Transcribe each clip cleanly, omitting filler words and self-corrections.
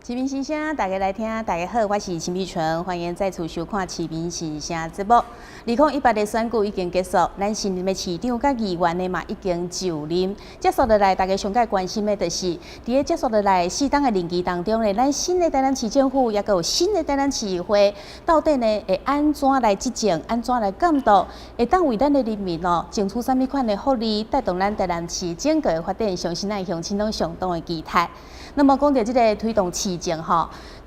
市民新声，大家来听，大家好，我是秦碧纯，欢迎再次收看《市民新声》节目。2018的选举已经结束，咱新任的市长甲议员的嘛已经就任。接续落来，大家上界关心的就是伫个接续落来4档的任期当中呢，咱新的台南市政府也有新的台南市议会，到底呢会安怎来执政，安怎来监督，会当为咱的人民争取啥物款的福利，带动咱台南市整个的发展，相信咱乡亲拢相当的期待。那么讲到这个推动市政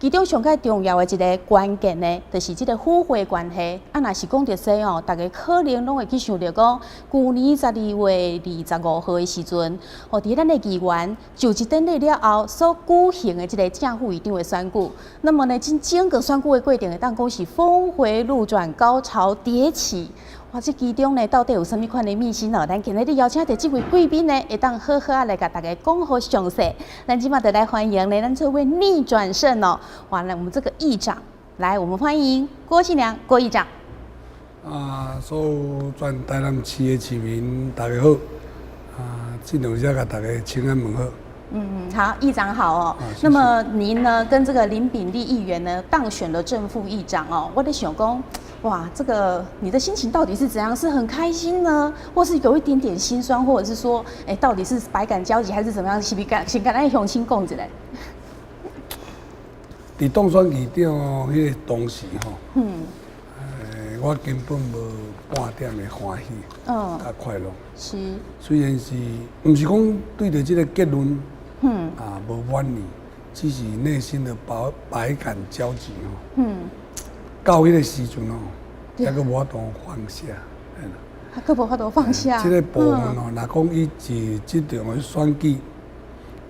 其中上界重要的一个关键呢，就是这个府会关系。若是讲到说大家可能拢会去想到讲，去年12月25号的时阵，伫咱的议员就职典礼了后所举行的这个正副议长的选举。那么呢，整个选举的过程，会当讲是峰回路转、高潮迭起。哇！这其中呢，到底有啥物款的秘辛咱今日邀请到这位贵宾呢，会当好好来甲大家讲好详细。咱今嘛就来欢迎咱这位逆转胜完了，我们这个议长来，我们欢迎郭庆良郭议长。所有全台南市的市民，大家好。尽量下甲大家请安问好。好，议长好谢谢。那么您呢，跟这个林炳立议员呢，当选了正副议长我在想讲，哇，这个你的心情到底是怎样？是很开心呢，或是有一点点心酸，或者是说，到底是百感交集，还是怎么样？先跟咱乡亲讲一下。伫当选议长迄个当时我根本无半点的欢喜，甲快乐。是。虽然是，毋是讲对着这个结论，无满意，只是内心的百感交集到迄个时阵还阁无法度放下，还阁无法度放下。这个部分若讲伊是这场的选举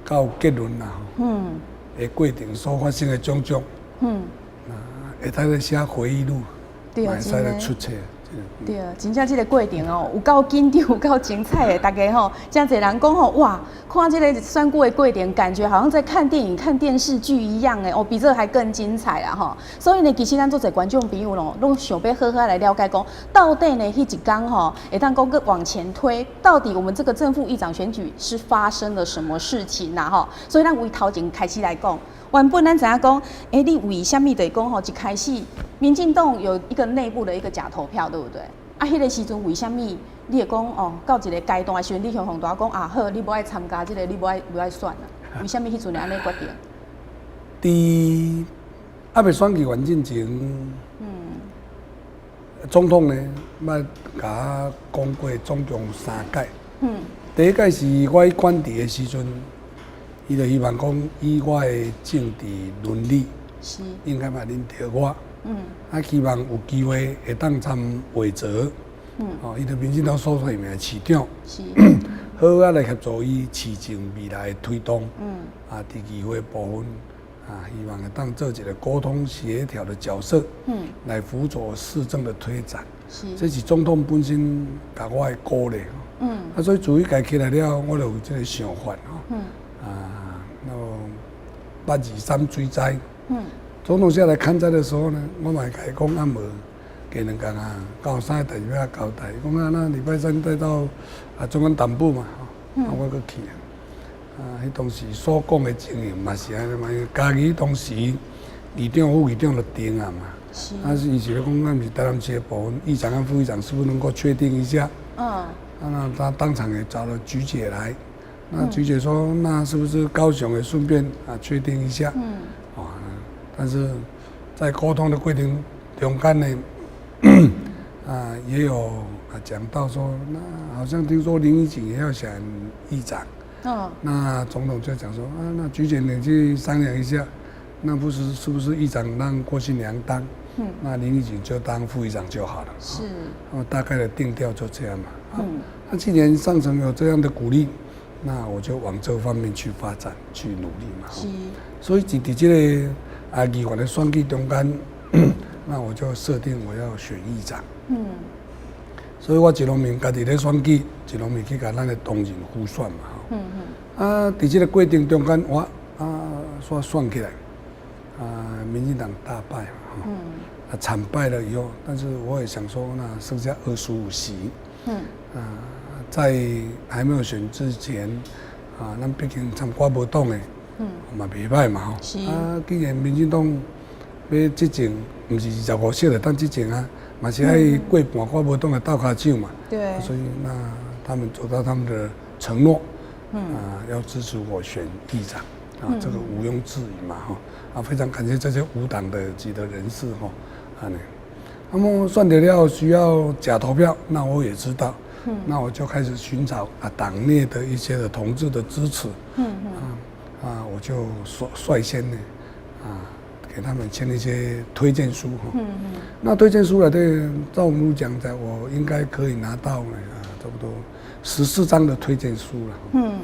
到结论的过程所发生的种种，会当来写回忆录，会使来出册。对，真正这个过程有够紧张，有够精彩的。大家真侪人讲哇，看这个选举的过程，感觉好像在看电影、看电视剧一样比这还更精彩啦所以呢，其实咱做侪观众朋友拢想要好好来了解讲，到底呢，迄一天会当讲个往前推，到底我们这个正副议长选举是发生了什么事情所以咱为头前开始来讲。原本咱知影讲，你为什么就是讲一开始民进党有一个内部的一个假投票，对不对？迄个时阵为什么你会讲到一个阶段的时阵，你向大家讲好，你无爱参加这个，你无爱选为什么迄阵会安尼决定？还未选举完进前，总统呢，捌甲我讲过总共3届。第一届是我去管治的时阵。伊就希望讲，以我的政治伦理，应该嘛认得我。希望有机会会当参会泽。伊就民进党所提名的市长，好啊来协助伊市政未来的推动。伫议会部分，希望会当做一个沟通协调的角色，来辅佐市政的推展。这是总统本身甲我的鼓励。所以自伊家起来了，我就有这个想法823追灾。总统下来看灾的时候呢，我嘛甲伊讲无，加2天到3个代志要交代。讲那礼拜3带到中央党部嘛，我阁去迄当时所讲的情形嘛是安尼嘛，家己当时议长、副议长就定嘛。是伊是咧讲，咱是台南市的部分议长和副议长是不是能够确定一下？那他当场也找了菊姐来。那菊姐说：“那是不是高雄也顺便确定一下？”但是在沟通的过程中间呢，也有讲到说，那好像听说林怡景也要选议长。那总统就讲说：“那菊姐你去商量一下，那是不是议长让郭庆良当？那林怡景就当副议长就好了。”是。大概的定调就这样嘛。那既然上层有这样的鼓励。那我就往这方面去发展，去努力嘛。所以在这个议员的选举中间，那我就设定我要选议长。所以我一方面家己咧选举，一方面去甲咱的同仁互选嘛。在这个过程中间，我说选起来，民进党大败嘛。惨败了以后，但是我也想说，那剩下25席。在还没有选之前，咱毕竟参我无党的，嘛袂歹嘛吼。啊，既然民进党要执政，毋是25席来当执政啊，嘛是爱过半我无当来斗骹手嘛。对。所以那他们走到他们的承诺，要支持我选议长。这个毋庸置疑嘛，非常感谢这些无党的籍的人士，那么算得了需要假投票，那我也知道，那我就开始寻找党内的一些的同志的支持，我就率先呢，给他们签了一些推荐书，那推荐书来对赵文如讲在，我应该可以拿到呢，差不多14张的推荐书了，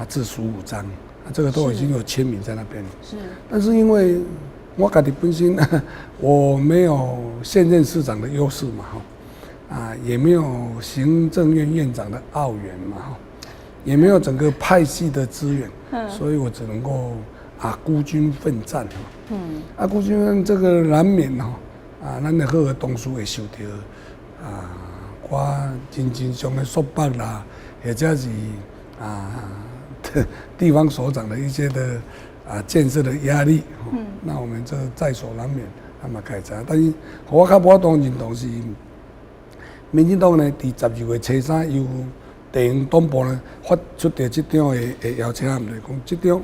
至15张。这个都已经有签名在那边了。是，但是因为我自己本身我没有现任市长的优势嘛，也没有行政院院长的澳元嘛，也没有整个派系的资源，所以我只能够孤军奋战。孤军奋战这个难免咱的好的同事会受到我真正的束缚啦，或者是地方首长的一些的建设的压力，那我们这在所难免，那么改善。但是我较无当认同是，民进党呢，伫12月初3由地方党部呢发出的这张的邀请函，就是讲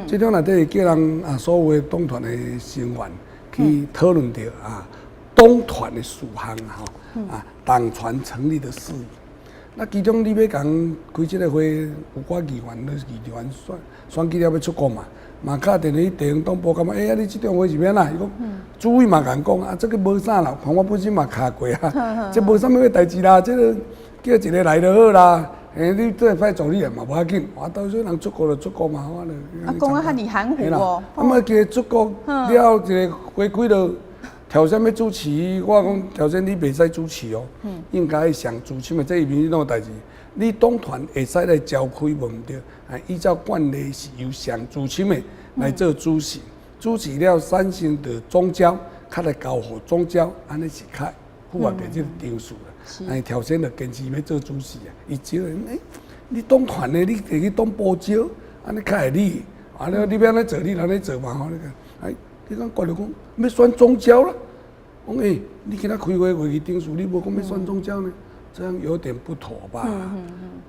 这张内底叫人所有的党团的成员去讨论到党团的事项党团成立的事宜。那其中你要讲开这个会，有我议员，就是议员选举了要出国嘛，打电话去地方党部，感觉你这种会是免啦？伊讲主委嘛甲讲这个无啥啦，我本身嘛卡过这无啥物个代志啦，这个叫一个来就好啦。你做歹助理嘛无要紧，到时候人出国就出国嘛，我就。讲遐尼含糊哦。啊，叫出国了，一个回归了。挑选要主持，我讲挑选你袂使主持哦，应该上主持的这民进党的代志，你党团会使来召开无毋对，依照惯例是由上主持的来做主席，主持了产生的总召，较来交互总召，安尼是较符合这个定数啦。挑选就坚持要做主席伊招人你党团的你摕去党部招，安尼较会理，你要安尼做，你安尼做嘛你讲怪就讲要选总召啦，讲你今仔开会会议定数，你无讲要选总召呢，这样有点不妥吧？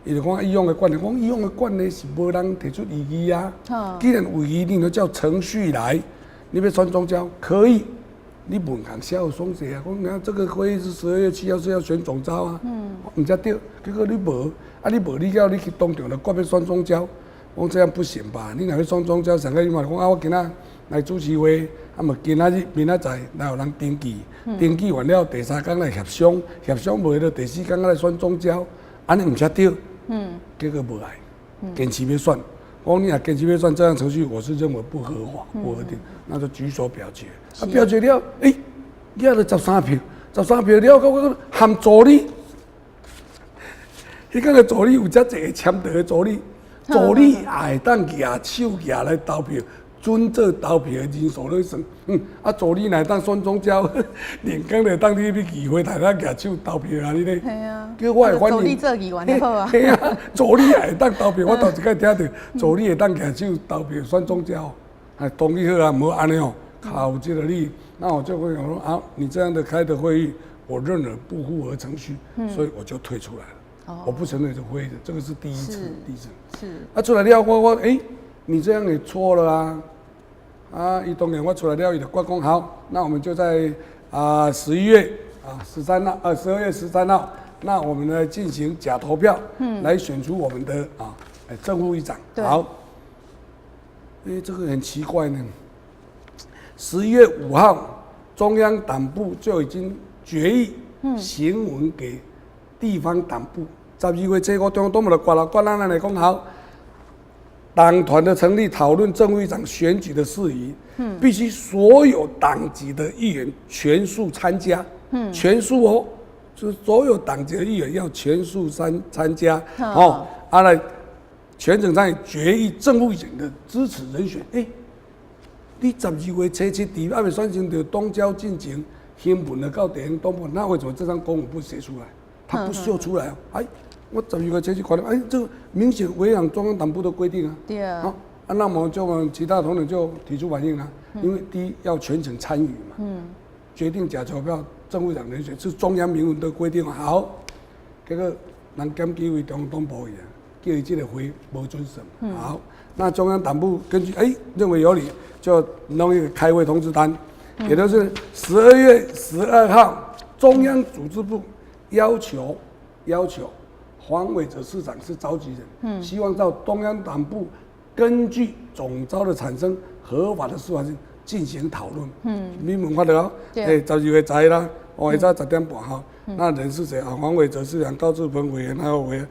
伊就讲以往的惯例，讲以往的惯例是无人提出异议啊。既然有异议，你就照程序来，你要选总召可以，你问人小有松懈啊，讲这个会议是12月7号是要选总召啊，毋才对，结果你无，你无你叫你去当场就决要选总召，讲这样不行吧？你若要选总召，上个你嘛讲我今仔来主持会，么今仔日明仔载来有人登记，登记完了第3天来协商，协商袂了第4天来选总召，安尼毋才对。结果无来，坚持要选。讲你若坚持要选，这样程序我是认为不合法、不合定，那就举手表决。表决了，也就13票，13票了，我含助理，迄个助理有遮济签到的助理，助理也会当举手举来投票。准做投票的人数来算，助理若当选总召，连工就当你去议会台下举手投票啊！你咧，叫我会反映。助理做议员就好啊。系啊，助理也会当投票，我头一摆听到助理会当举手投票选总召，同意好啊，无安尼哦，靠这个你，那我就会讲说你这样的开的会议，我认为不符合程序，所以我就退出来了。我不承认这会议的，这个是第一次。是。出来了，我你这样也错了啊！伊当然我出来了，伊就讲好，那我们就在11月13号，12月13号，那我们来进行假投票，来选出我们的正副议长。好，这个很奇怪呢。11月5号，中央党部就已经决议行文给地方党部，12月7号中央党部就挂咱来讲好。党团的成立，讨论正副议长选举的事宜，必须所有党籍的议员全数参加，全数哦，就是所有党籍的议员要全数参加，来全程参与决议正副议长的支持人选。你12月初7还没选成就东郊进行新闻的到地方党部，那为什么这张公文不写出来？他不秀出来哦，我12月7看到，这个明显违反中央党部的规定啊。对啊。那么就我们其他同仁就提出反映了，因为第一要全程参与嘛，决定假钞票正副长人选是中央明文的规定。好，结果人检举为中东部去啊，叫伊这个会无准审。好，那中央党部根据认为有理，就弄一个开会通知单，也就是12月12号，中央组织部要求黄伟哲市长是召集人，希望照中央党部根据总召的产生合法的司法性进行讨论。你们看到哦，12月10啦，下早10点半哈。那人是谁啊？黄伟哲市长、高志鹏委员，还有委员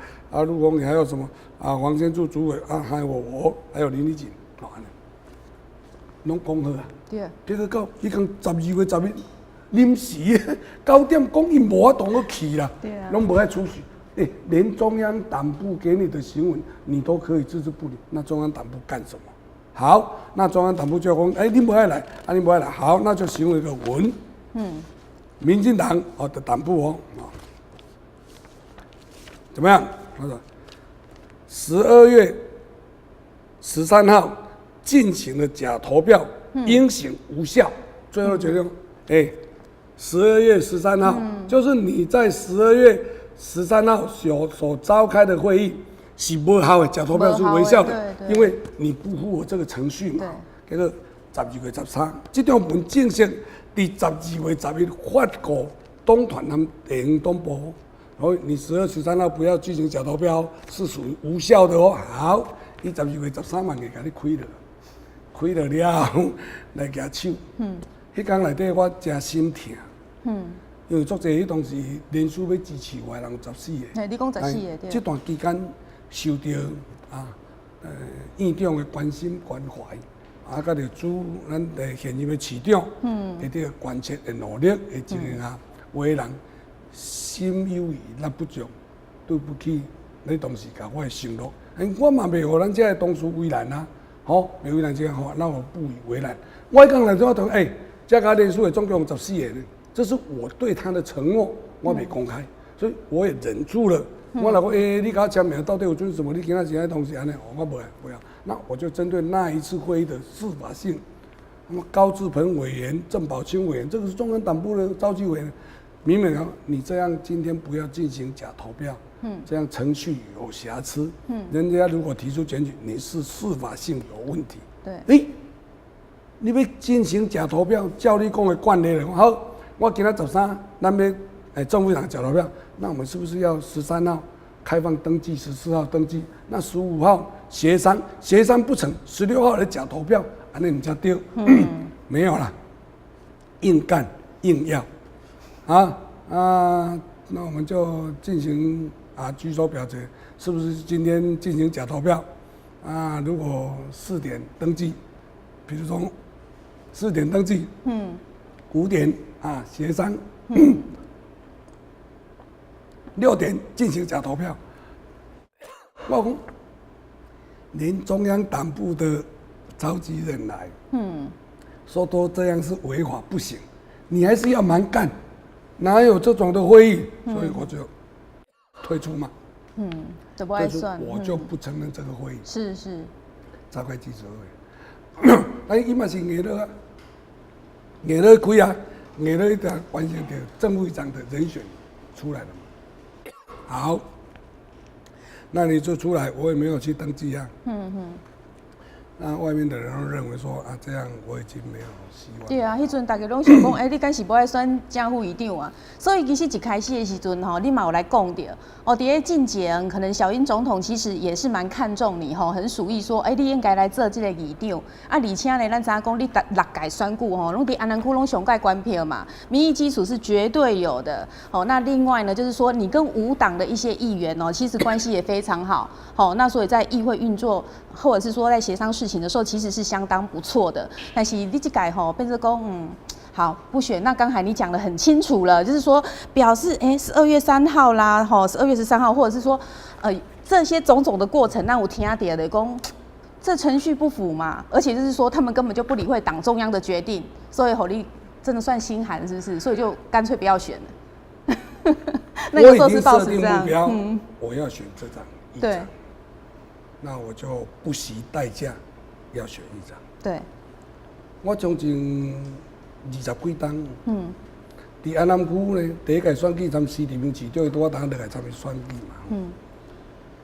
陆丰年，还有什么黄先柱主委还有我，还有林立锦，拢讲好啊。对。结果到伊讲12月10日临时9点讲伊无法度去啦，拢无爱出席。连中央党部给你的行文，你都可以置之不理，那中央党部干什么？好，那中央党部就讲，你不爱来，你不爱来，好，那就行为一个文，民进党的党部怎么样？他说12月13号进行了假投票，应行无效。最后决定，12月13号，就是你在12月13号所召开的会议是无效的，假投票是无效的，因为你不符合这个程序嘛。结果12月13，这种文正式在12月10日发给东团他们地方党部，然后你12月13号不要进行假投票，是属于无效的哦。好，伊12月13晚给你开了了，来举手。迄天内底我真心疼。因为足侪迄当时连续要支持我的人14个，你讲14个对。这段期间受到院长的关心关怀，甲着咱现任的市长，伫这个关切的努力的情形下，有的人心有余力不足，对不起你当时甲我的承诺，我嘛袂互咱这个同事为难啊，袂为难这样好，那我不以为然。我讲来我同这个连续的总共14个呢。这是我对他的承诺，我没公开，所以我也忍住了。我老讲，你给我签名，到底有遵守什么？你其他其他东西安尼，我不要。那我就针对那一次会议的司法性，那么高志鹏委员、郑宝清委员，这个是中央党部的召集委员，明明啊，你这样今天不要进行假投票，这样程序有瑕疵，人家如果提出检举，你是司法性有问题。对，你要进行假投票，照你讲的惯例了，好。我今天13，咱要政府长假投票，那我们是不是要13号开放登记，14号登记？那15号协商不成，16号来假投票，那你才对。没有啦，硬干硬要，那我们就进行举手表决，是不是今天进行假投票？如果4点登记，比如说4点登记，5点。协商，6点进行假投票。我讲，连中央党部的召集人来，说都这样是违法不行，你还是要蛮干，哪有这种的会议？所以我就退出嘛。就不爱算，我就不承认这个会议。是。召开记者会，伊嘛是硬了开啊。给了一点完全的正副长的人选出来了嘛？好，那你就出来，我也没有去登记啊。那外面的人都认为说这样我已经没有希望。对啊，迄阵大家拢想讲，你敢是不爱选正副议长啊？所以其实一开始的时阵你嘛有来讲到，伫咧进前，可能小英总统其实也是蛮看重你很属意说，你应该来做这个议长。而且呢，咱知影讲你6届选举拢伫安南区拢上届关票嘛，民意基础是绝对有的。那另外呢，就是说你跟无党的一些议员其实关系也非常好。那所以在议会运作，或者是说在协商事情的时候，其实是相当不错的。但是你这届变成讲好不选。那刚才你讲得很清楚了，就是说表示12月3号啦，12月13号，或者是说这些种种的过程，让我听到的讲这程序不符嘛，而且就是说他们根本就不理会党中央的决定，所以你真的算心寒是不是？所以就干脆不要选了。那个时候是抱持这样，我已经设定目标，我要选这张议长。对。那我就不惜代价要选议长。对，我将近20几档，伫安南区呢，第一届选举参市里面市长，拄我当落来参与选举嘛。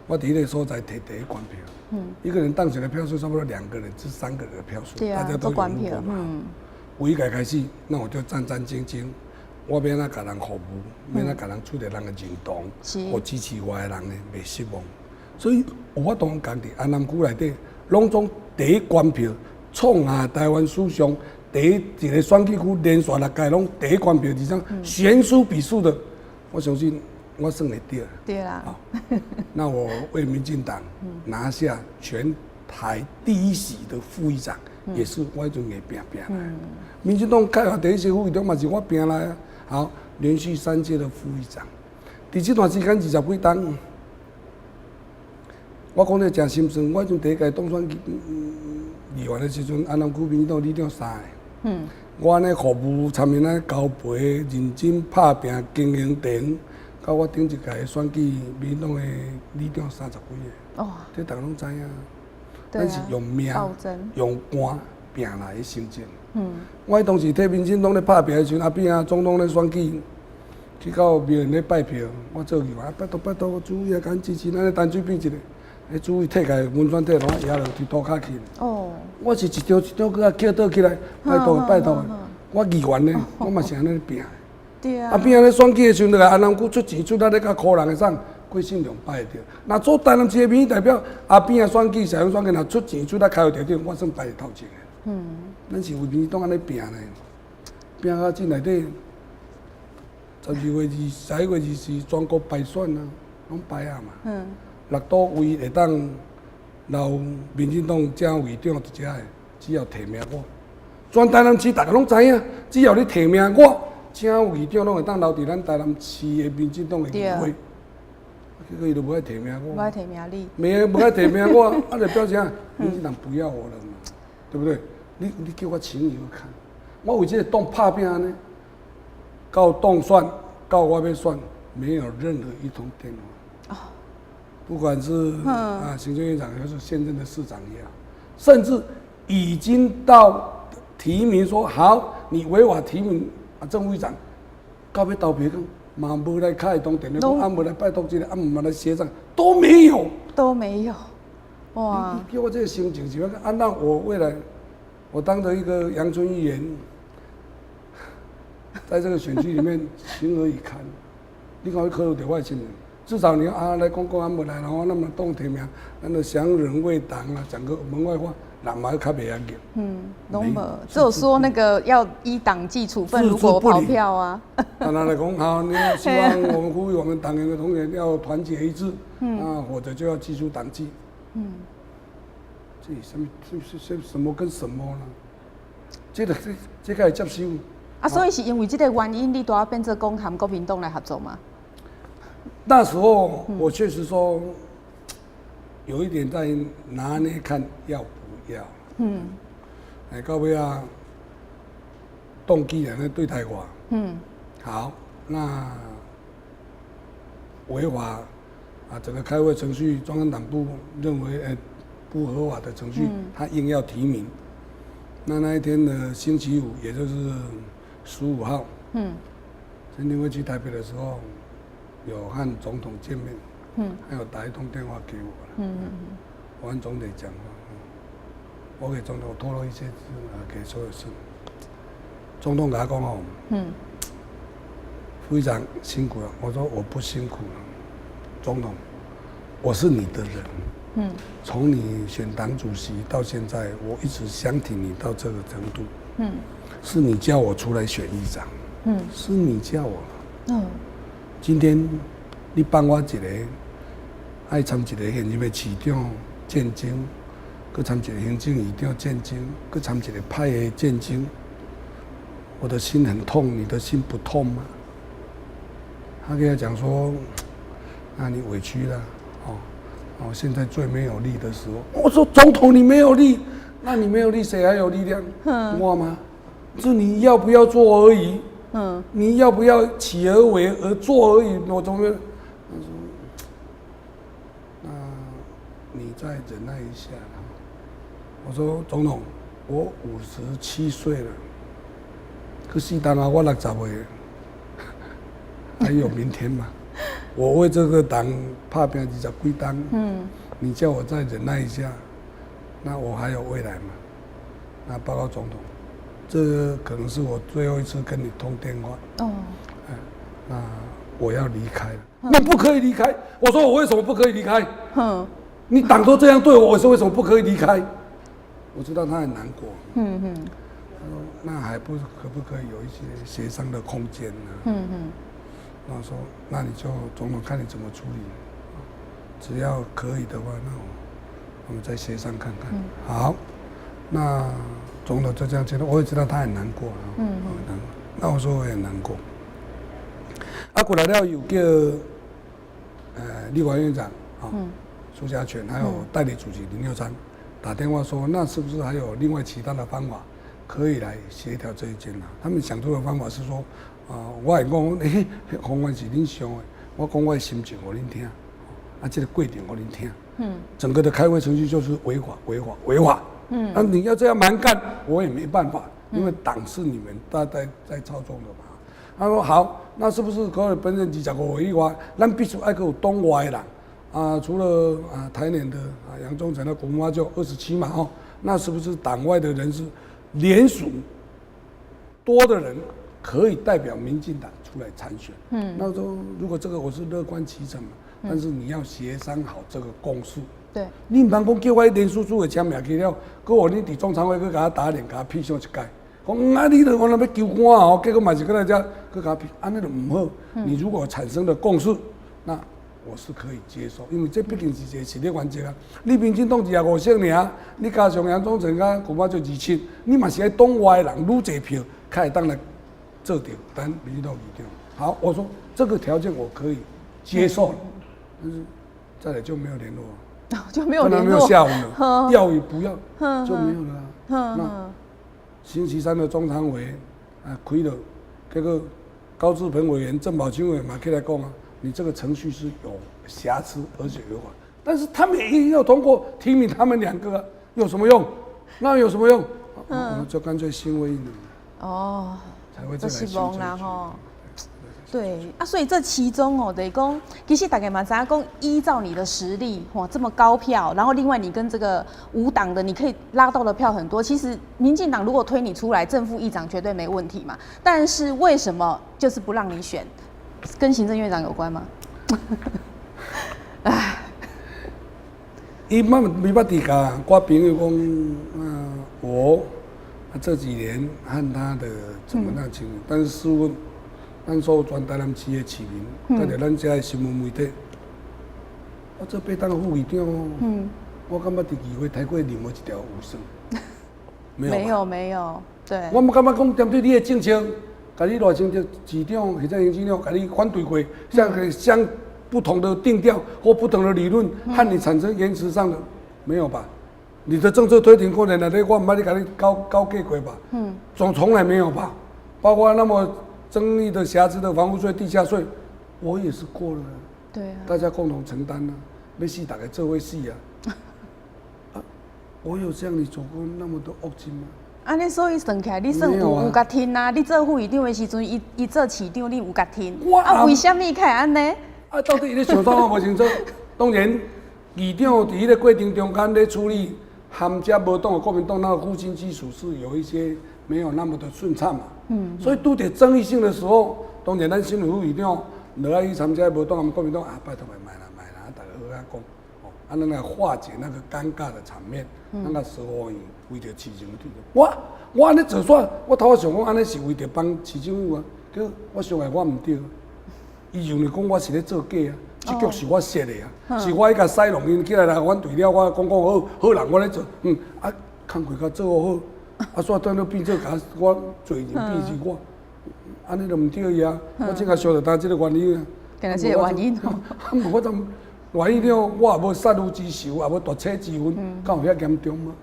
我伫迄个所在摕第一关票，一个人当选的票数差不多2个人至3个人的票数，大家都有入过嘛。我一改开始，那我就战战兢兢，我要哪甲人服务，要哪甲人取得人的认同，和支持我的人呢袂失望。所以有法当讲伫安南区内底，拢总第一关票创下台湾史上第一个选举区连续6届拢第一关票，而且悬殊比数的，我相信我算会对。对啦。那我为民进党拿下全台第一席的副议长，也是我迄阵会拼来。民进党开发第一席副议长嘛是我拼来啊。好，连续3届的副议长，伫这段时间20几档，我讲得真心酸。我迄阵第一届当选议员的时阵，安南区民进党里长3个。我安尼服务、参与安交陪、认真拍拼、经营店，到我顶一届选举民进党的里长30几个。哦，这大家拢知影。咱是用命、用肝拼来的成绩。我当时替民进党咧拍拼的时阵，阿扁啊总统咧选举，去到庙院咧拜票，我做议员，拜托，主委啊，甲支持咱咧单水扁一个。主委摕开文宣摕落压落伫涂骹去。哦。我是一张一张搁捡倒起来，拜托。我议员呢，我嘛是安尼拼。对啊。阿扁咧选举的时阵，安南区出钱出力咧，甲苦人的送，过信用拜得着。那做台南市的民意代表，阿扁啊选举、社会选举，若出钱出力开会着，我算拜头前的。咱是为民进党安尼拼呢，拼到这内底，11月24全国败选啊，拢败啊嘛。6都位会当留民进党正委长一个，只要提名我，全台南市大家拢知影，只要你提名我，正委长拢会当留伫咱台南市的民进党的议会。结果伊就无爱提名我，无爱提名你，无爱提名我，啊就表示啊，民进党不要我了嘛，对不对？你叫我情有看，我为这个党拍拼呢，到党选，到我要选，没有任何一通电话。不管是行政院长还是现任的市长也好，甚至已经到提名说好，你违法提名正副议长，到要投票讲，嘛无来开通电话讲，无来拜托这个，无来协商，都没有。哇！你给我这个心情，是按照我未来，我当着一个阳春议员，在这个选区里面情何以堪？你看会考虑到我的心情。至少你要来讲无来，然后那么党提名，咱就降人为党啊，讲个门外话，人嘛较袂要紧。拢无，只有说那个要依党纪处分，如果跑票啊。当然来讲，好，你希望我们呼吁我们党员的同仁要团结一致，或者就要记住党纪。这什么跟什么呢？这个会接受。所以是因为这个原因，你都要变成讲和国民党来合作吗？那时候我确实说，有一点在拿捏看要不要。到尾啊，动机人咧对待我。好，那违法整个开会程序，中央党部认为不合法的程序，他硬要提名。那一天的星期五，也就是15号，陈廷辉去台北的时候。有和总统见面，还有打一通电话给我了。我和总统讲话，我给总统透露一些给所有事。总统给他讲副议长辛苦了。我说我不辛苦了，总统，我是你的人。从你选党主席到现在，我一直相挺你到这个程度。是你叫我出来选议长。是你叫我。今天你帮我一个，爱参一个现任的市长见证，搁参一个行政院长见证，搁参一个派的见证，我的心很痛，你的心不痛吗？他跟他讲说，那你委屈了，现在最没有力的时候。我说总统你没有力，那你没有力，谁还有力量？我吗？是你要不要做而已。你要不要起而为而做而已？我总觉得，他说，那你再忍耐一下。我说总统，我57岁了，可是当啊，我60岁了，还有明天嘛？我为这个党打拼20几年，你叫我再忍耐一下，那我还有未来嘛？那报告总统，这可能是我最后一次跟你通电话。哦，那我要离开了。你不可以离开。我说我为什么不可以离开？你党都这样对我，我说为什么不可以离开？我知道他很难过。他说那可不可以有一些协商的空间呢？然后说那你就总统看你怎么处理，只要可以的话，那我们再协商看看。好，那总统就这样觉得，我也知道他很难过。那我说我也难过。过来了有叫立法院院长苏家全，还有代理主席林佑昌打电话说，那是不是还有另外其他的方法可以来协调这一件呢？他们想出的方法是说，我会讲，方案是恁想的，我讲我的心情给恁听，这个规定给恁听。整个的开会程序就是违法。你要这样蛮干，我也没办法，因为党是你们大家在操纵的嘛。他说好，那是不是可以本任25个以外，咱必须要有东外的人除了台联的杨忠成的国母就27嘛那是不是党外的人士联署多的人可以代表民进党出来参选？那说如果这个我是乐观其成嘛，但是你要协商好这个公式。对，你唔通讲叫我联署组的签名去了，佮我你伫中常会佮甲我打脸，甲我批上一届。讲你我那要求官结果嘛是搁来遮佮甲批，安尼就唔好。你如果产生了共识，那我是可以接受，因为这毕竟是一个实力原则啊。你民进党25席尔，你加上杨忠成甲恐怕就27，你嘛是爱党外的人愈侪票，才会当来做掉咱民进党议长。好，我说这个条件我可以接受，但是再来就没有联络。就没有联络，没有下文了，要与不要就没有了。那星期三的中常委开了，结果高志鹏委员、郑宝清委员嘛起来讲你这个程序是有瑕疵，而且违法。但是他们也一定要通过提名他们2个，有什么用？那有什么用？我们就干脆心灰意冷。才会再来修正。对所以这其中等于讲，其实大家嘛知影讲，依照你的实力这么高票，然后另外你跟这个无党的，你可以拉到的票很多。其实民进党如果推你出来，正副议长绝对没问题嘛。但是为什么就是不让你选？跟行政院长有关吗？伊没捌伫甲我朋友讲，我这几年和他的怎么样情况，但是试问。咱所有全台南市的市民，带着咱遮的新闻媒体，我做8党副议长，我感觉伫议会台过任何一条有算，没有，对。我唔感觉讲针对你的政策，甲你赖清德市长或者行政长，甲你反对过，相不同的定调或不同的理论，和你产生言辞上的没有吧？你的政策推行过程内底，我唔捌你甲你交给过吧？从来没有吧？包括那么。争议的瑕疵的房屋税、地价税，我也是过了。对大家共同承担要死大家做伙死我有向你做过那么多恶行吗？你所以算起来，你算有甲听你做副议长的时阵，伊做市长，你有甲听。为什么会安尼？到底伊咧想啥？我无清楚。当然，议长伫迄个过程中间咧处理含遮无党的国民党那个互信基础是有一些没有那么的顺畅嘛。所以拄着争议性的时候，当然咱新闻副议长落来去参加无党国民党拜托买啦，大家好讲咱来化解那个尴尬的场面，咱个说话为着市政府。我安尼做煞，我头仔想讲安尼是为着帮市政府叫我想来我唔对，伊认为讲我是咧做假这局是我设的是我迄个塞龙因起来来反对了，我讲好人我咧做，工课较做好。煞等到变做甲我罪人变是我，安尼就唔对呀！我正个想着他这个原因啊，今日这个原因我怎原因了？我也无杀戮之仇，也无夺车之分，敢有遐严重吗？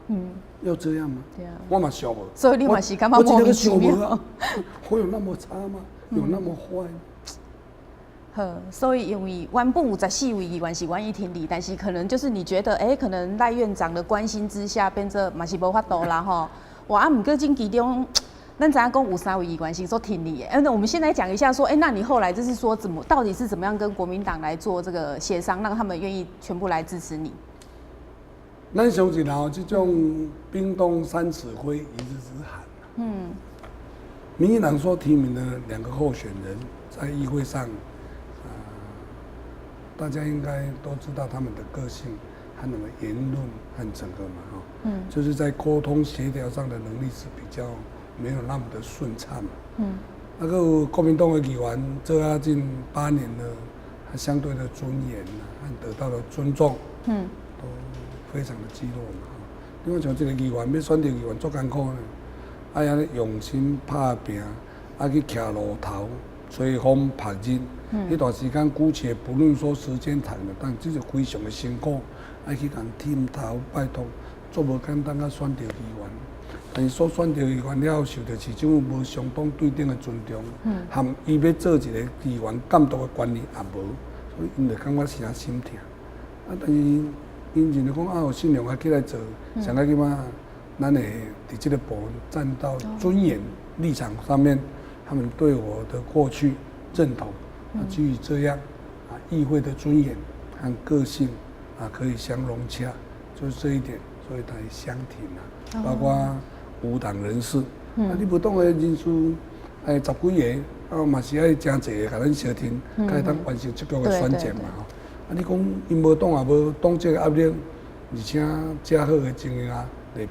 要这样吗？我嘛想无。所以你嘛是感觉莫名其妙。我有那么差吗？有那么坏？好，所以因为原本有14位议员是愿意挺你，但是可能就是你觉得，可能赖院长的关心之下，变作嘛是无法度啦吼。哇，啊，毋过这其中，咱知影讲有3位议员是说挺你的。那我们先来讲一下说，那你后来就是说到底是怎么样跟国民党来做这个协商，让他们愿意全部来支持你？咱上一后这种冰冻三尺灰，一日之寒。民进党所提名的2个候选人，在议会上，大家应该都知道他们的个性和那么言论和整个嘛，就是在沟通协调上的能力是比较没有那么的顺畅。那个国民党的议员做啊近8年了，他相对的尊严和得到的尊重，都非常的积弱嘛。另外像这个议员要选择议员足艰苦呢。爱安尼用心打拼，去徛路头，吹风晒日，迄段时间姑且不论说时间长了，但这是非常的辛苦，爱去共剃头拜托，做无简单啊选到议员，但是所选到议员了后，受到市政府无相当对等的尊重，含伊要做一个议员监督的权利也无，所以因就感觉是啊心疼。但是因认为讲有信用起来做，上个起码。咱会伫这个部分站到尊严立场上面，他们对我的过去认同，基于这样，议会的尊严和个性可以相融洽，就是这一点，所以才相挺包括无党人士，你不党的人数10几个，嘛是爱真济个，甲咱相挺，才当完成这局的选战嘛。你讲因无党也无党这个压力，而且遮好的经营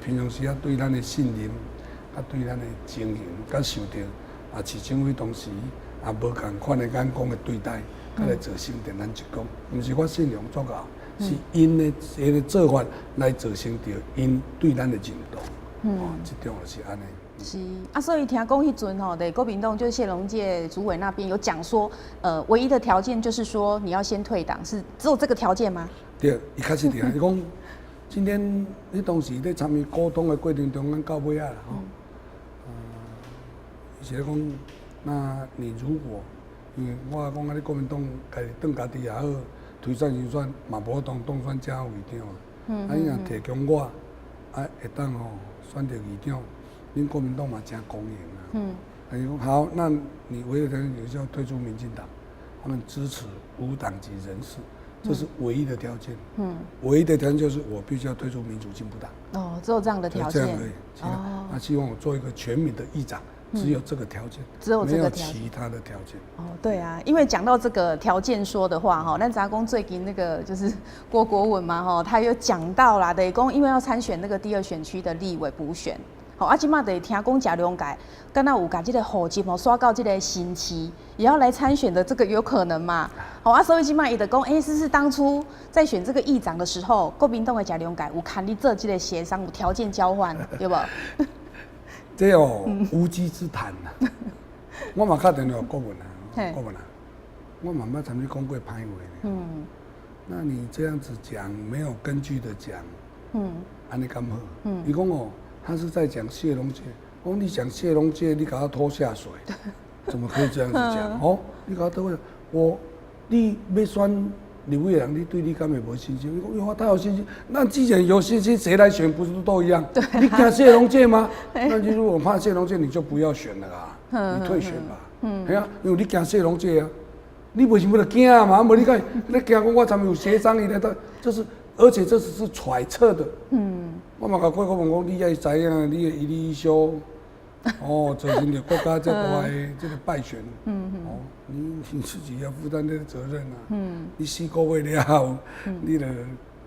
平常时对咱的信任，对咱的经营，受到市政府当时无共款的眼光的对待，来做成电咱一讲，毋是我信用足够，是因的做法来造成着因对咱的认同。这种就是安尼。是所以听讲迄阵在国民党就是谢龙介主委那边有讲说，唯一的条件就是说你要先退党，是只有这个条件吗？对，一开始伊讲。今天你当时在参与沟通的过程中，咱到尾啊啦伊是讲，那你如果，因为我讲你国民党家己当家己也好，推选人选嘛无当选正副议长伊若提供我，会当选到议长，恁国民党嘛真公平伊讲好，那你唯一的条件就是要退出民进党，他们支持无党籍人士。这是唯一的条件。唯一的条件就是我必须要退出民主进步党。只有这样的条件。这样而已。那希望我做一个全民的议长，只有这个条件，只有这个条件，没有其他的条件。对啊，因为讲到这个条件说的话，咱杂工最近那个就是郭国文嘛，他有讲到啦，等于讲因为要参选那个第2选区的立委补选。即马得听讲真谅解，敢若有把这个户籍刷到这个新期，也要来参选的，这个有可能嘛？所以即马伊就讲，是当初在选这个议长的时候，国民党的真谅解有看你做这个协商，有条件交换，对不？这无稽之谈呐！我嘛打电话国文国文我嘛捌参你讲过歹话。那你这样子讲，没有根据的讲，安尼敢好？伊讲他是在讲谢龙介，你讲谢龙介，你给他拖下水，怎么可以这样子讲？你给他拖下水，你要选立委人，你对你敢会无信心？你讲我太有信心，那既然有信心，谁来选不是都一样？你怕谢龙介吗？那就如果怕谢龙介，你就不要选了啊，你退选吧。因为你怕谢龙介啊，你为什么就惊嘛？无你看，你惊讲我参与有协商，伊来的，而且这只是揣测的。我嘛甲郭国文讲，你也知影，你的一例一休，造成了国家这大的这个败选。你自己要负担这个责任啊。你4个月了后，你就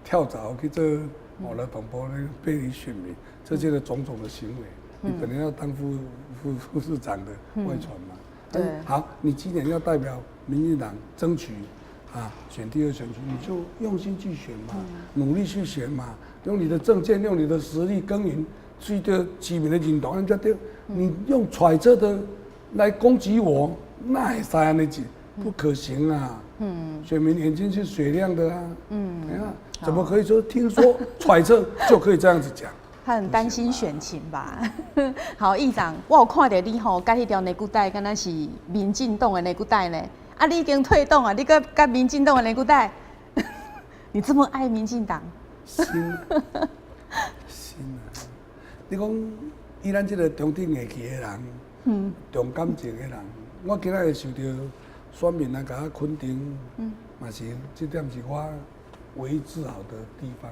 跳槽去做来同胞的背离选民，这些的种种的行为，你本来要当副市长的外传嘛。对。好，你今年要代表民进党争取选第2选区，你就用心去选嘛，努力去选嘛。用你的政见，用你的实力耕耘，去得市民的认同，人家对，你用揣测的来攻击我，那会使安尼做，不可行啊！选民眼睛是雪亮的啊！怎么可以说听说揣测就可以这样子讲？他很担心选情吧？好，议长，我有看到你甲迄条内裤带，敢若是民进党的内裤带呢。啊，你已经退党啊，你跟民进党的连骨带，你这么爱民进党？心啊，你讲以咱这个中正下去的人，重感情的人，我今仔会受到选民来甲我肯定，嘛是这点是我唯一自豪的地方。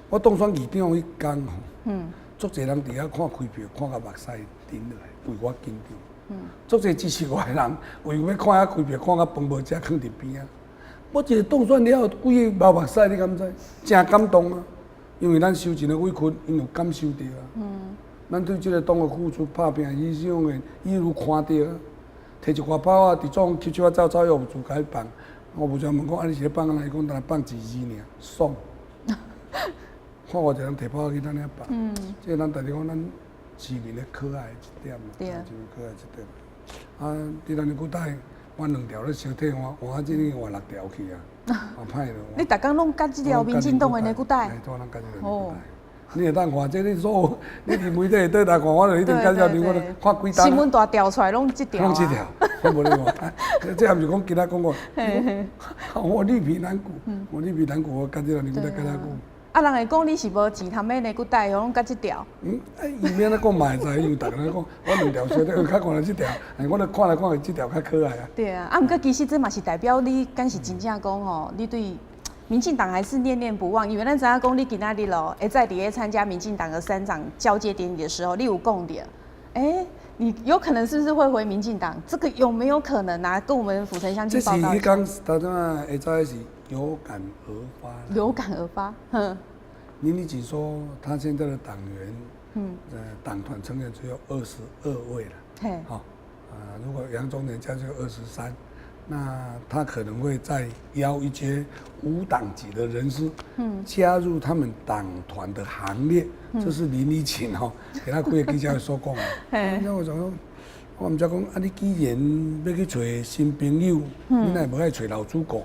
我当选议长迄天吼，足侪人伫遐看开票，看到目屎停落来，为我紧张。足侪支持我的人，为要看遐开票，看到饭无食，囥伫边啊。我一个当选了后，规个流目屎，你敢知？真感动啊！因为咱受尽了委屈，因有感受到啊。咱对这个党的付出、拍拼、牺牲的，伊有看到啊。摕一块包啊，伫总吸收走又有自家放。我无想问讲，啊，你是咧放安尼？讲单放1字尔，爽。看我一个人摕包去咱遐放，这咱大家讲咱市民的可爱一点嘛，市民可爱一点。啊，伫咱的古代，我2条咧烧体换这里换6条去啊，歹咯。你逐工拢夹这条民进党的内骨带？对，咱夹这条内骨带。你会当看这你所有，你伫媒体会倒来看，我就一定介绍你，我就看几单。新闻大调出来拢这条。拢这条，我无咧看。这也毋是讲其他讲我，我绿皮难顾，我绿皮难顾，我夹这条内骨带夹遐久。啊，人会讲你是无钱，通买内骨带，拢夹这条。伊免咧讲嘛会知，因为逐个人讲，我2条小的，较看到这条，我咧看来看去，这条较可爱啊。对啊，啊，毋过其实这嘛是代表你，敢是真正讲吼，你对民进党还是念念不忘。因为咱知影讲，你今仔日咯，会在伫咧参加民进党的3长交接典礼的时候，你有讲到，你有可能是不是会回民进党？这个有没有可能啊？跟我们府城乡亲报告一下。这是迄天，下早是有感而发。有感而发，林立锦说，他现在的党员，党团成员只有22位了。好，如果杨宗年加就23，那他可能会再邀一些无党籍的人士，加入他们党团的行列。这是林立锦给他开个记者会所讲的。那我想说，我们才讲，啊，你既然要去找新朋友，你哪无爱找老主顾？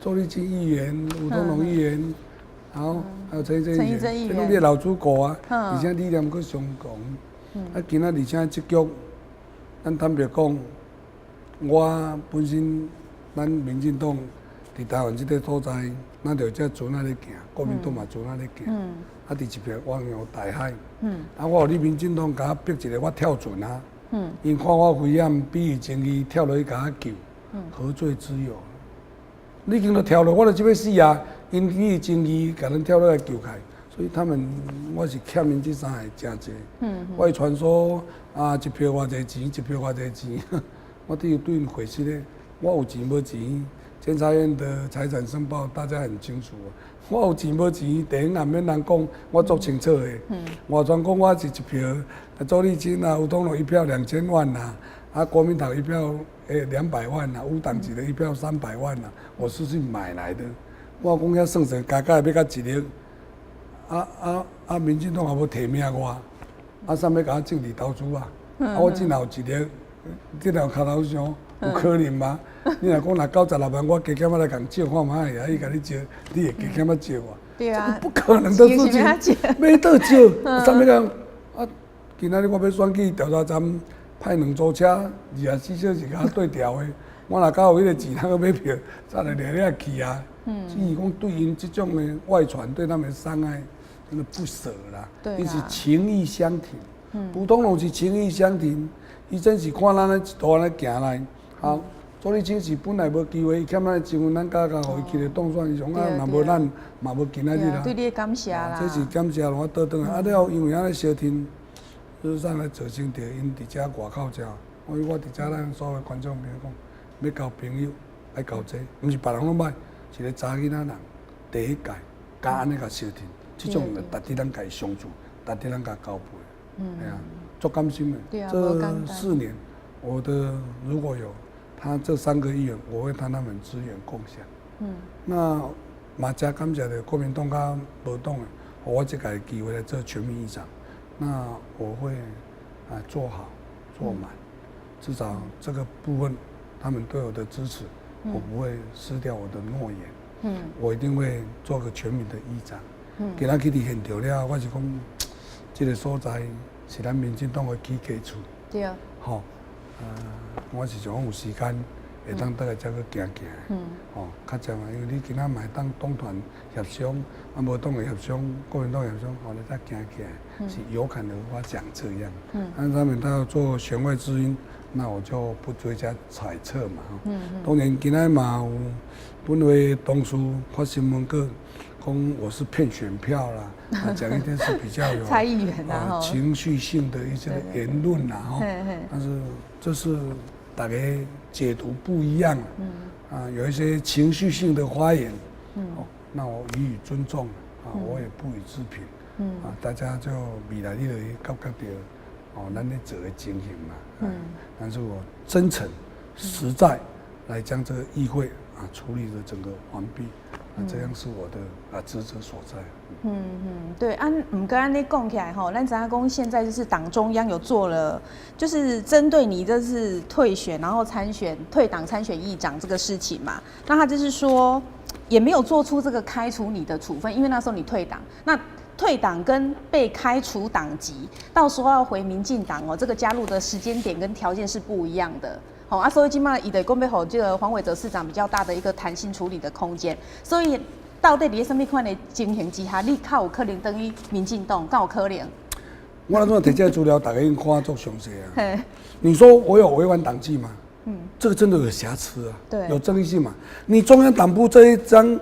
周立基议员、吴东龙议员，然后还有陈义珍议员，这拢是老主顾啊，而且理念佫相同。啊，今仔而且这局，咱坦白讲，我本身咱民进党伫台湾这个所在，咱就只船仔咧行，国民党嘛船仔咧行。啊，伫一片汪洋大海。啊，我互你民进党甲我逼一个，我跳船啊。因看我危险，比喻情义，跳落去甲我救，何罪之有？你已经都跳落，我就即要死啊！因比喻情义，甲咱跳落来救开，所以他们我是欠因这3个真济。我会传说啊，一票偌济钱，一票偌济钱，我对因回息咧，我有钱无钱，监察院的财产申报大家很清楚。我有钱无钱，电影也免人讲，我足清楚的。外传讲我是一票，周立青啊、吴东龙1票2000万呐，啊国民党1票200万呐，无党籍的1票300万呐，我是去买来的。我讲遐算算，加要到1亿，民进党也无提名我，啥要甲我政治投资啊？我真有1亿，这条脚头上有可能吗？你若讲96万，我加减来共借看卖，啊，伊甲你借，你会加减借我？对啊，不可能的事情，没得借。啥物讲？今仔日我要选举调查站派2组车，24小时甲我对调的。我若到有迄个钱，通去买票，早就掠掠去啊。至于讲对因这种的外传对他们的伤害，真的不舍啦。伊是情义相挺。普通人是情义相挺，伊真是看咱咧一路安尼行来。好，周立青是本来无机会，伊欠咱的情分，咱加互伊去咧当选，伊上啊，若无咱嘛无今仔日啦。对你的感谢啦。这是感谢我倒转来，啊了，因为安尼相挺，就是咱来造成着因伫遮外口遮，我伫遮咱所有观众朋友讲，要交朋友爱交这，毋是别人拢歹，是咧查囡仔人第一届，甲安尼甲相挺，这种值得咱家相处，值得咱家交配。哎呀，足甘心的。这4年，我的如果有他这3个议员，我会谈他们资源共享。那嘛加感谢的国民党甲无党的，我这个机会来做全民议长，那我会做好做满，至少这个部分他们对我的支持，我不会失掉我的诺言。我一定会做个全民的议长。今仔去伫现场了，我是讲，这个所在是咱民进党的起家厝。对。吼，我是想有时间会当倒来再去行行。哦，较正啊，因为你今仔嘛会当党团协商，啊无党的协商，国民党协商，后来再行起来，是有可能发讲这样。那他们都要做弦外之音，那我就不追加揣测嘛。当然今仔嘛有本会同事发新闻个。我是骗选票啦，讲一点是比较有蔡议员情绪性的一些言论啦，但是这是大家解读不一样，有一些情绪性的发言，那我予以尊重，我也不予置评，大家就未来你就感觉到，咱咧做的情形嘛，但是我真诚、实在来将这个议会处理的整个完毕。这样是我的职责所在。对，唔跟安尼讲起来吼，咱知影讲现在就是党中央有做了，就是针对你这是退选然后退党参选议长这个事情嘛，那他就是说也没有做出这个开除你的处分，因为那时候你退党，那退党跟被开除党籍，到时候要回民进党这个加入的时间点跟条件是不一样的。所以今嘛，伊得讲要给这个黄伟哲市长比较大的一个弹性处理的空间。所以到底在什么款的情形之下，你较有可能等于民进党，较有可能？我那种提这资料，大家已经看足详细啊。你说我有违反党纪吗？这个真的有瑕疵啊，对，有争议性嘛？你中央党部这一张，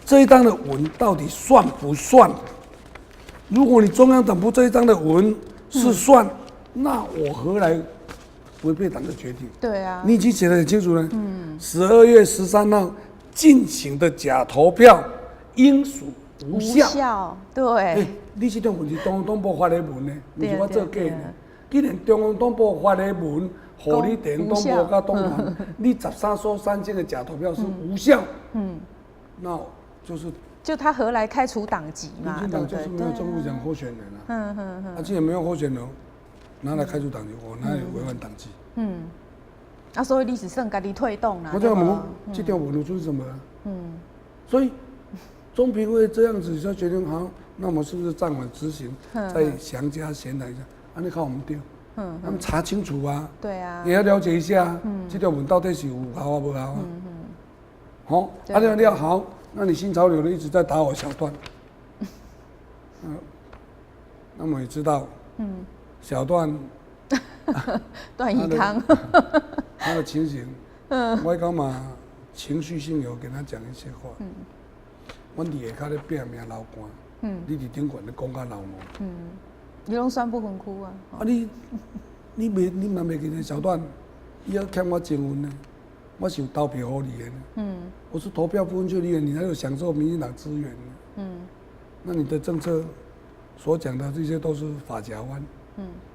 这一张的文到底算不算？如果你中央党部这一张的文是算，那我何来？违背党的决定，对啊，你已经写得很清楚了。12月13号进行的假投票应属无效。对，你这种文是中央党部发的文呢，不是我做假的。既然中央党部发的文，互你地方党部甲党团，你13所3件的假投票是无效。那就他何来开除党籍嘛？民进党就是没有正副长候选人啊。既然没有候选人。拿来开除党籍，我哪有违反党纪？所以你是算家己退党啦。我这样问，这条文是什么？所以中评会这样子就决定好，那我们是不是暂缓执行，再详加闲谈一下？你看我们对，他们查清楚啊。对啊。也要了解一下，这条文到底是有效啊，无效啊？好，你要好，那你新潮流的一直在打我小段。那么也知道，小段，段宜康，他的情形，我讲嘛，情绪性有跟他讲一些话。阮伫下骹咧拼命流汗，你伫顶悬咧讲甲流汗。你拢算不分区啊？你嘛袂记得小段，伊要欠我情分呢，我是有投票给你的呢。我是投票不分区立委，你还有享受民进党资源呢。那你的政策所讲的这些都是法夹弯。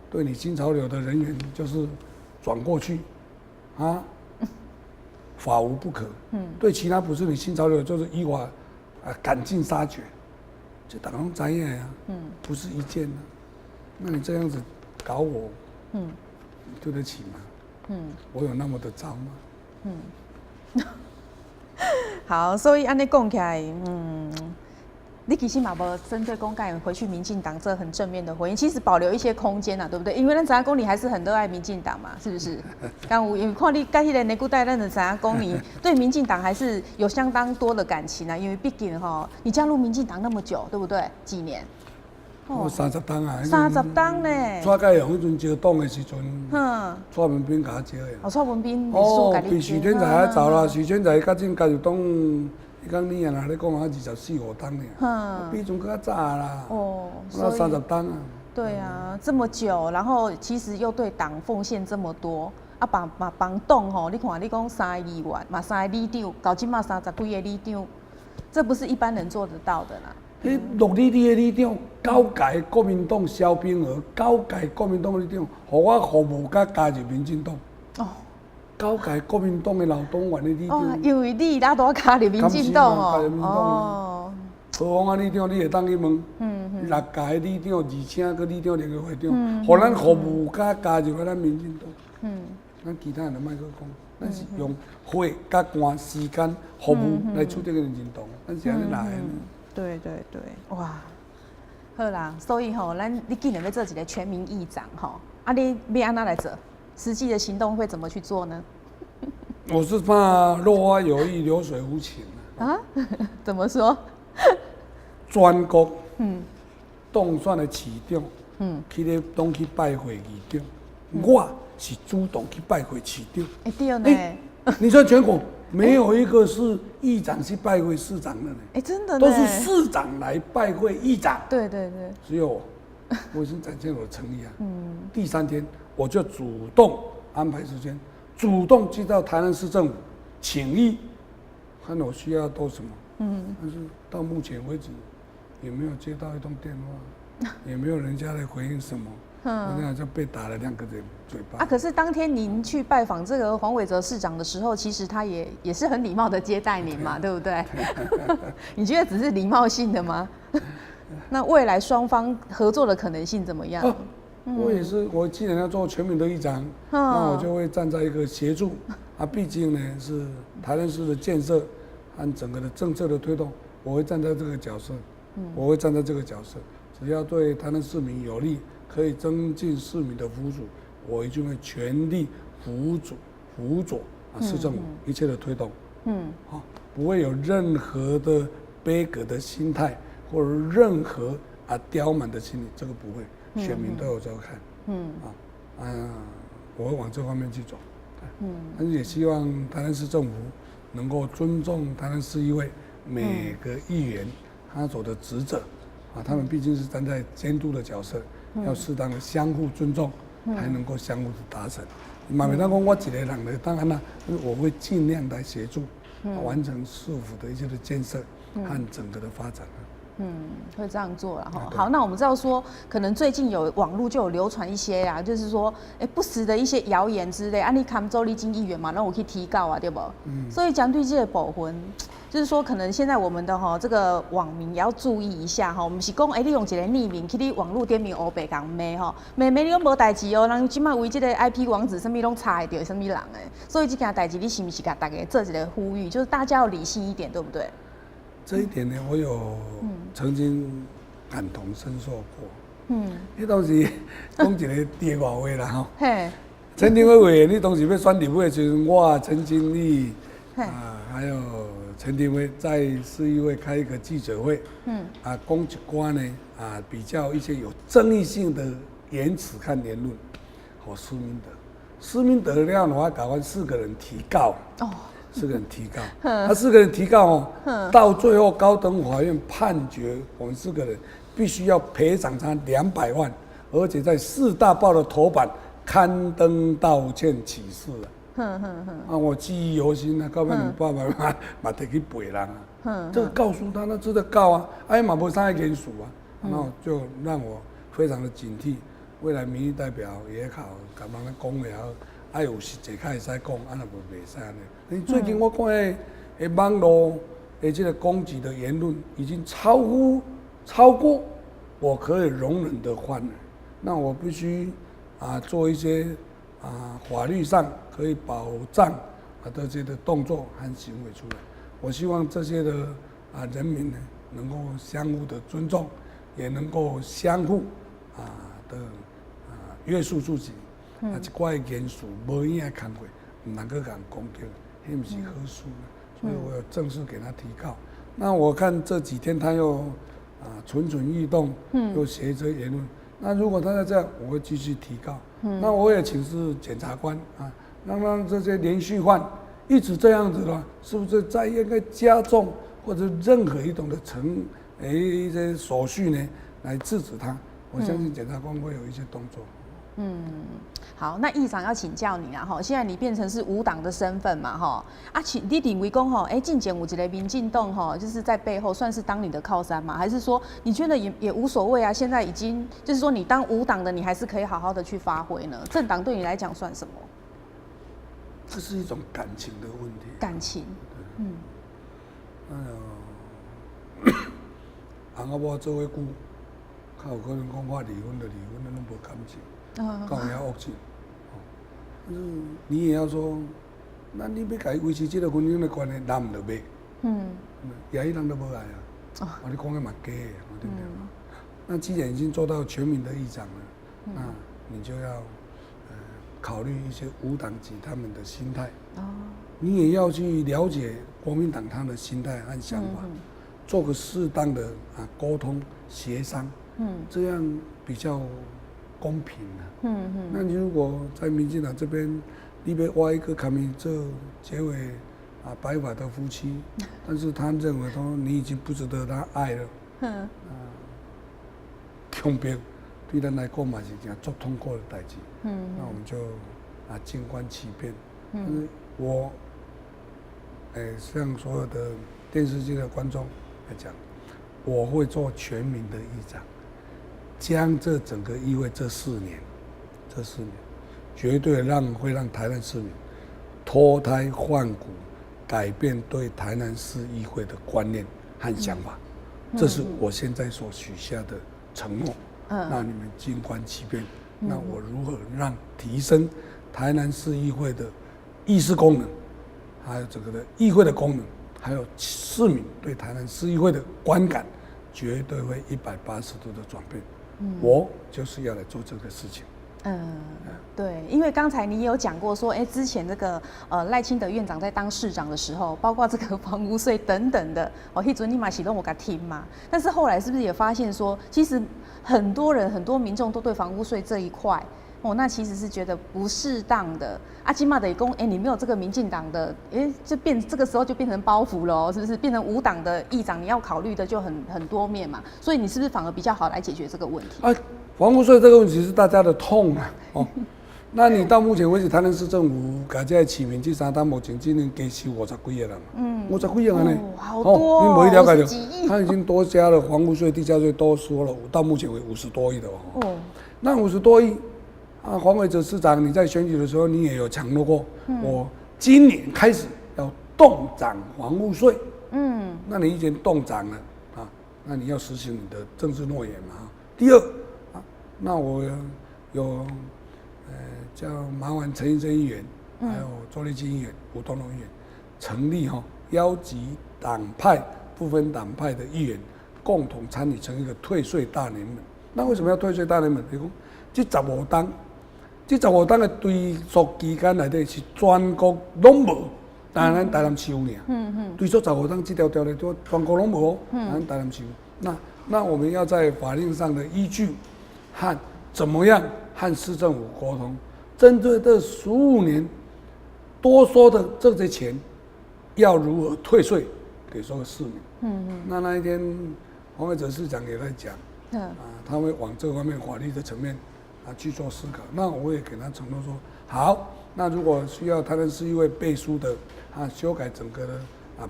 对你新潮流的人员就是转过去，法无不可。对其他不是你新潮流就是依法赶尽杀绝，这党中知影啊，不是一件啊。那你这样子搞我，对得起吗？我有那么的糟吗？好，所以按你讲起来，你其实嘛无针对公干回去民进党这很正面的回应，其实保留一些空间啊，对不对？因为咱知影讲你还是很热爱民进党嘛，是不是？刚有因为看你甲迄个内古代，咱就知影讲你对民进党还是有相当多的感情啊，因为毕竟你加入民进党那么久，对不对？几年？我30档啊，30档呢。蔡介雄迄阵招党的时阵，蔡文彬甲我招的。蔡文彬，比许天才还早啦，许天才较早加入党。伊讲你啊，咧讲24、5档呢，比阵较早啦。那30档啊。对啊，这么久，然后其实又对党奉献这么多，帮党吼，你看你讲3个议员，嘛3个里长，到今嘛30几个里长，这不是一般人做得到的啦。6里的里长，9届国民党萧秉和，9届国民党的里长，互我服务甲加入民进党。9届国民党的老党员的里长，因为你拉大加入民进党何况里长，你会当去问，6届里长，2请个里长联合会长，互咱服务甲加入咱民进党。咱其他人就莫去讲，咱是用血甲汗时间服务来处理这个民进党，咱是安尼来的。对，哇，好啦，所以你既然要做一个全民议长你要安怎来做？实际的行动会怎么去做呢？我是怕落花有意，流水无情啊？怎么说？全国动算的市长，去咧拢去拜会议长，我是主动去拜会市长。对呢。你说全国没有一个是议长去拜会市长的呢？真的呢，都是市长来拜会议长。对对对，只有我已经展现我的诚意啊。第3天我就主动安排时间，主动去到台南市政府请益，看我需要做什么。但是到目前为止也没有接到一通电话，也没有人家来回应什么。我那就被打了2个嘴巴。可是当天您去拜访这个黄伟哲市长的时候，其实他也是很礼貌的接待您嘛，对不对？你觉得只是礼貌性的吗？那未来双方合作的可能性怎么样？我也是，我既然要做全民的议长，那我就会站在一个协助毕竟呢是台南市的建设和整个的政策的推动，我会站在这个角色，我会站在这个角色，只要对台南市民有利，可以增进市民的福祉，我一定会全力辅佐市政府一切的推动，不会有任何的卑格的心态，或者任何刁蛮的心理，这个不会，选民都有在看，我会往这方面去走，但是也希望台南市政府能够尊重台南市议会每个议员他所的职责，他们毕竟是站在监督的角色，要适当的相互尊重，才能够相互的达成。嘛，每当讲我一个人呢，当然啦，我会尽量来协助，完成市府的一些的建设和整个的发展。会这样做了哈。好，那我们知道说，可能最近有网络就有流传一些啊，就是说，不实的一些谣言之类。你看州立金议员嘛，那我可以提告啊，对不？所以讲对这个部分，就是说，可能现在我们的这个网民也要注意一下哈。我们是讲，你用一个匿名去你网络点名黑白讲骂哈，骂你拢无代志哦，人即马为这个 IP 网址什么拢查得到什么人所以这件代志你是不是给大家做一个呼吁，就是大家要理性一点，对不对？这一点呢，我有曾经感同身受过。迄当时讲一个题外话啦吼。陈廷辉委员，你当时要选立委的时候，我陈经理还有陈廷辉在市议会开一个记者会，讲一寡呢比较一些有争议性的言辞和言论，施明德了，我搞完4个人提告。4个人提告，他4个人提告到最后高等法院判决我们4个人必须要赔偿他200万，而且在4大报的头版刊登道歉启事我记忆犹新到尾200万嘛得去赔人这个告诉他，那值得告嘛没啥严肃然后就让我非常的警惕，未来民意代表也好，干嘛咧讲也好。有实际较会使讲，若无袂使安尼。最近我看的网络的这个攻击的言论，已经超过我可以容忍的范围。那我必须做一些法律上可以保障的这些的动作和行为出来。我希望这些的人民呢，能够相互的尊重，也能够相互的约束自己。一寡的言辞无影的工作，唔能够人攻击，迄唔是好事。所以我有正式给他提告。那我看这几天他又蠢欲动，又写这言论。那如果他再这样，我会继续提告。那我也请示检察官让这些连续犯一直这样子的话，是不是再应该加重或者任何一种的一些手续呢，来制止他？我相信检察官会有一些动作。好，那议长要请教你啦现在你变成是无党的身份嘛你认为讲进前有一个民进党就是在背后算是当你的靠山嘛？还是说你觉得也无所谓现在已经就是说你当无党的，你还是可以好好的去发挥呢？政党对你来讲算什么？这是一种感情的问题。感情，翁仔某做伙久，较有可能讲我离婚就离婚，咱拢无感情。讲遐恶性，但是你也要说，那你要甲伊维持这个婚姻的关系，人唔就要，也伊人都无爱你讲的嘛假的，对不对？那既然已经做到全民的议长了，那你就要考虑一些无党籍他们的心态。你也要去了解国民党他的心态和想法，做个适当的沟通协商，这样比较公平那你如果在民进党这边，你被挖一个卡米这结尾白发的夫妻，但是他认为说你已经不值得他爱了，恐怕对咱来讲嘛是件足痛苦的代志。那我们就静观其变。但是我向所有的电视机的观众来讲，我会做全民的议长，将这整个议会这4年，绝对会让台南市民脱胎换骨，改变对台南市议会的观念和想法。这是我现在所许下的承诺。那你们静观其变。那我如何让提升台南市议会的议事功能，还有整个的议会的功能，还有市民对台南市议会的观感，绝对会180度的转变。我就是要来做这个事情。对，因为刚才你也有讲过说，之前这个赖清德院长在当市长的时候，包括这个房屋税等等的，迄阵你嘛是都有给他听嘛。但是后来是不是也发现说，其实很多民众都对房屋税这一块，那其实是觉得不适当的。今嘛得讲，你没有这个民进党的，就这个时候就变成包袱了，是不是？变成无党的议长，你要考虑的就很多面嘛。所以你是不是反而比较好来解决这个问题？房屋税这个问题是大家的痛那你到目前为止，台南市政府把这市民这3单目前今年加收50几亿了嘛，50几亿了呢，好多你没了解到，他已经多加了房屋税、地价税都说了，到目前为50多亿的那50多亿黄伟哲市长，你在选举的时候你也有承诺过，我今年开始要动涨房屋税，那你已经动涨了那你要实行你的政治诺言嘛。第二那我有叫麻烦陈奕迅议员，还有周立基议员、吴东龙议员，成立邀集党派不分党派的议员共同参与成一个退税大联盟。那为什么要退税大联盟？比如说这15档的追溯期间内底是全国拢无，但咱台南市有尔。追溯15档这条的全国拢无，咱台南市有。那我们要在法令上的依据和怎么样和市政府沟通，针对这15年多收的这些钱，要如何退税给所有市民？那一天黄伟哲市长也在讲，他会往这方面法律的层面去做思考。那我也给他承诺说，好，那如果需要台南市议会背书的修改整个的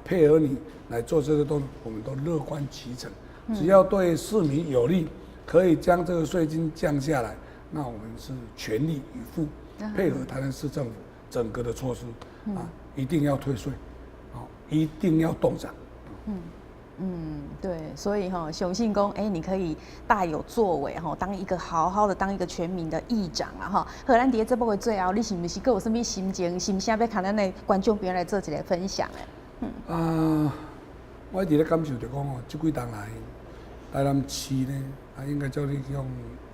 配合你来做这个动作，我们都乐观其成。只要对市民有利，可以将这个税金降下来，那我们是全力以赴配合台南市政府整个的措施一定要退税，一定要动涨。对，所以雄信公，你可以大有作为当一个好好的当一个全民的议长好，咱伫这部的最后，你是不是还有什么心情、心声要看咱的观众朋友来做一个分享我一直咧感受着讲这几年来，台南市呢应该叫你用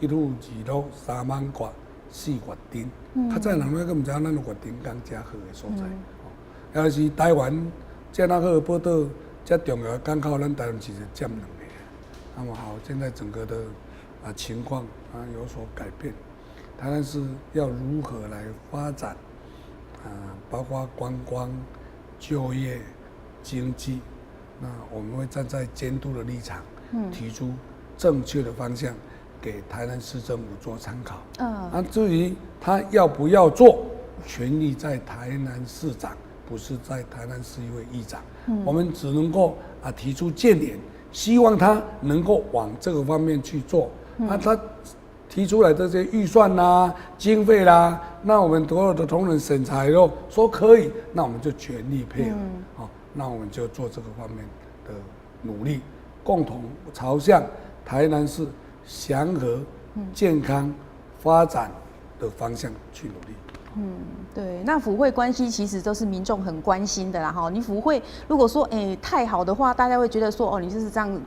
1户2路3万挂4月丁，较早人咧佫唔知影咱有月丁港遮好的所在，尤其是台湾遮那好的宝岛，遮重要的港口，咱台南市就占2个。那么好，现在整个的情况有所改变，台南市要如何来发展包括观光、就业、经济。那我们会站在监督的立场，提出正确的方向给台南市政府做参考。至于他要不要做，权力在台南市长，不是在台南市议会议长。我们只能够提出建言，希望他能够往这个方面去做。他提出来这些预算啦、经费啦，那我们所有的同仁审查以后说可以，那我们就全力配合。那我们就做这个方面的努力，共同朝向台南市祥和、健康发展的方向去努力。对，那府会关系其实都是民众很关心的啦哈。你府会如果说太好的话，大家会觉得说你就是这样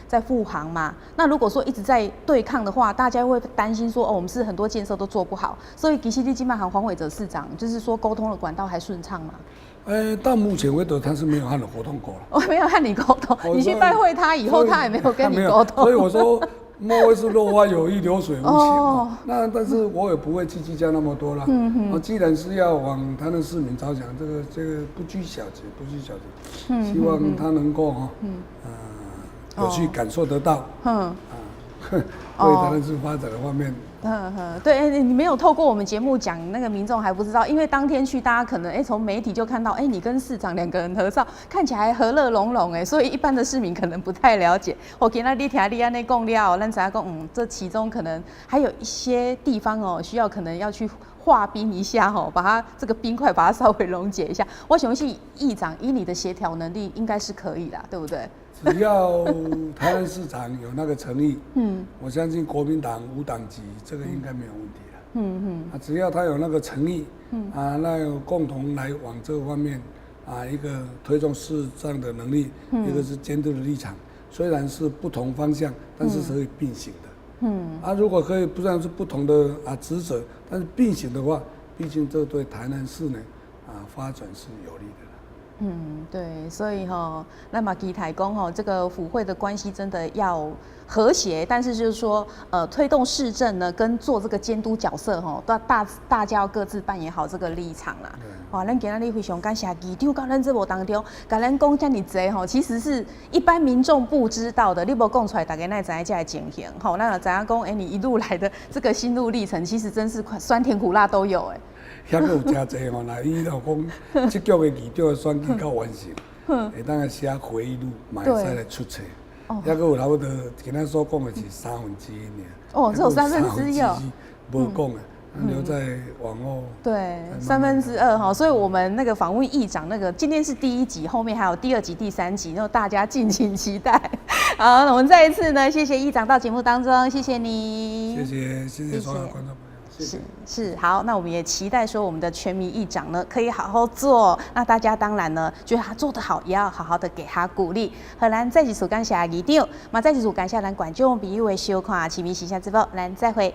在护航嘛。那如果说一直在对抗的话，大家会担心说我们是很多建设都做不好。所以其实你今晚和黄伟哲市长就是说沟通的管道还顺畅嘛？到目前为止他是没有和我沟通过了。我没有和你沟通，你去拜会他以后，他也没有跟你沟通。所以我说。莫非是落花有意，流水无情那但是我也不会去计较那么多了。既然是要往台南市民着想，这个不拘小节，不拘小节。希望他能够有去感受得到。为台南市发展的方面。对，你没有透过我们节目讲，那个民众还不知道，因为当天去，大家可能从媒体就看到，你跟市长两个人合照，看起来和乐融融，所以一般的市民可能不太了解。我今天你听你安尼讲了，咱知影讲，这其中可能还有一些地方需要可能要去化冰一下把它这个冰块把它稍微溶解一下。我相信议长以你的协调能力，应该是可以的，对不对？只要台南市长有那个诚意，我相信国民党无党籍这个应该没有问题了。只要他有那个诚意，那有共同来往这个方面，一个推动市政的能力，一个是监督的立场，虽然是不同方向，但是是可以并行的。如果可以，不然是不同的职责，但是并行的话，毕竟这对台南市呢发展是有利的。对，所以那么期待讲这个府会的关系真的要和谐，但是就是说，推动市政呢，跟做这个监督角色大家要各自扮演好这个立场啦。哇，咱今日非常感谢议长到咱节目当中，甲咱讲这么多其实是一般民众不知道的，你无讲出来，大家哪会知影这个情形？那就知影讲，你一路来的这个心路历程，其实真是酸甜苦辣都有遐个有真济那伊若讲，这局的议长的选举到完成，会当来写回忆录，嘛会使来出册。遐个有差不多，今仔所讲的是1/3尔。只有1/3无讲的，留在往后。对，2/3所以我们那个访问议长，那个今天是第1集，后面还有第2集、第3集，那大家敬请期待。好，那我们再一次呢，谢谢议长到节目当中，谢谢你。谢谢所有观众朋友。是好，那我们也期待说我们的全民议长呢可以好好做，那大家当然呢觉得他做得好，也要好好的给他鼓励。好，咱再次感谢议长，嘛再次感谢咱观众朋友的收看，市民时下直播，咱再会。